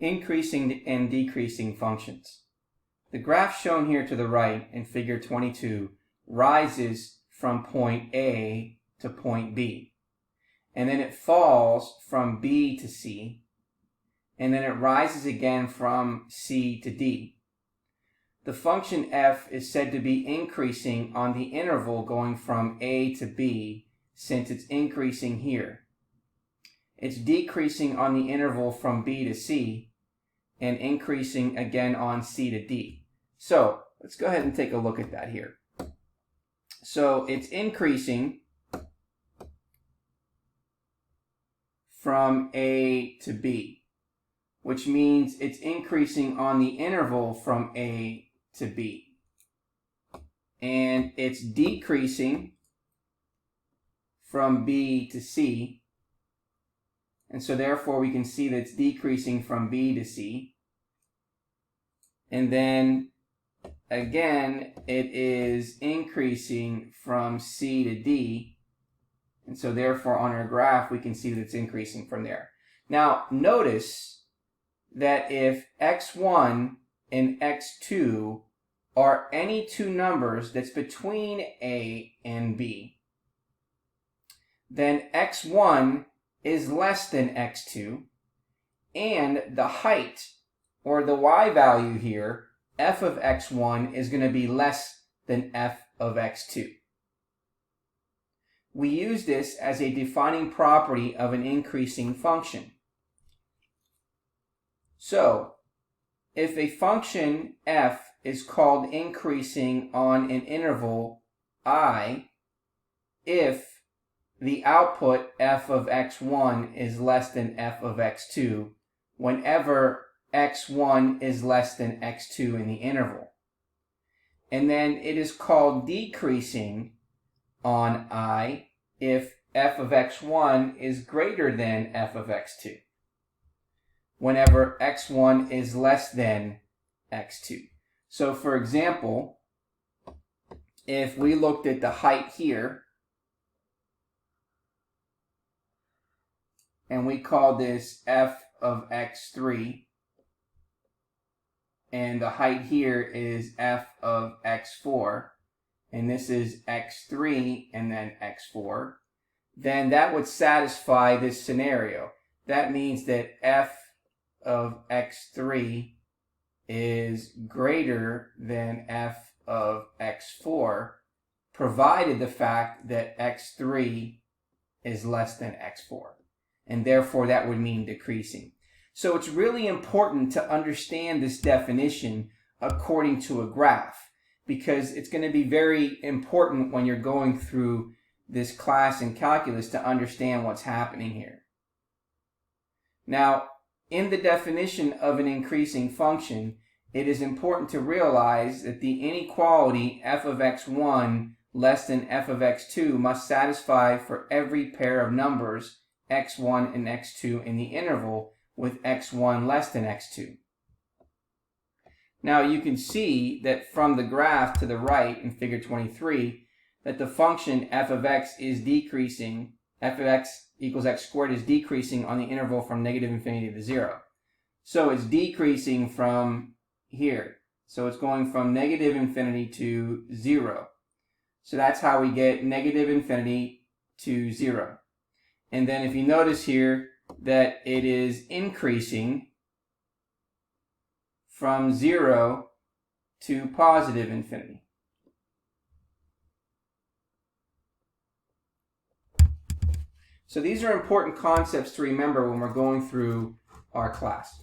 increasing and decreasing functions. The graph shown here to the right in figure 22 rises from point A to point B, and then it falls from B to C, and then it rises again from C to D. The function f is said to be increasing on the interval going from A to B, since it's increasing here. It's decreasing on the interval from B to C, and increasing again on C to D. So let's go ahead and take a look at that here. So it's increasing from A to B, which means it's increasing on the interval from A to B. And it's decreasing from B to C. And so therefore we can see that it's decreasing from B to C. And then again, it is increasing from C to D. And so therefore on our graph, we can see that it's increasing from there. Now notice that if x1 and x2 are any two numbers that's between A and B, then x1 is less than x2, and the height, or the y value here, f of x1 is going to be less than f of x2. We use this as a defining property of an increasing function. So, if a function f is called increasing on an interval I, if the output f of x1 is less than f of x2, whenever x1 is less than x2 in the interval. And then it is called decreasing on I if f of x1 is greater than f of x2, whenever x1 is less than x2. So for example, if we looked at the height here, and we call this f of x3, and the height here is f of x4, and this is x3 and then x4, then that would satisfy this scenario. That means that f of x3 is greater than f of x4, provided the fact that x3 is less than x4. And therefore that would mean decreasing. So it's really important to understand this definition according to a graph, because it's going to be very important when you're going through this class in calculus to understand what's happening here. Now, in the definition of an increasing function, it is important to realize that the inequality f of x1 less than f of x2 must satisfy for every pair of numbers x1 and x2 in the interval with x1 less than x2. Now you can see that from the graph to the right in figure 23 that the function f of x is decreasing, f of x equals x squared is decreasing on the interval from negative infinity to 0. So it's decreasing from here. So it's going from negative infinity to 0. So that's how we get negative infinity to 0. And then if you notice here that it is increasing from 0 to positive infinity. So these are important concepts to remember when we're going through our class.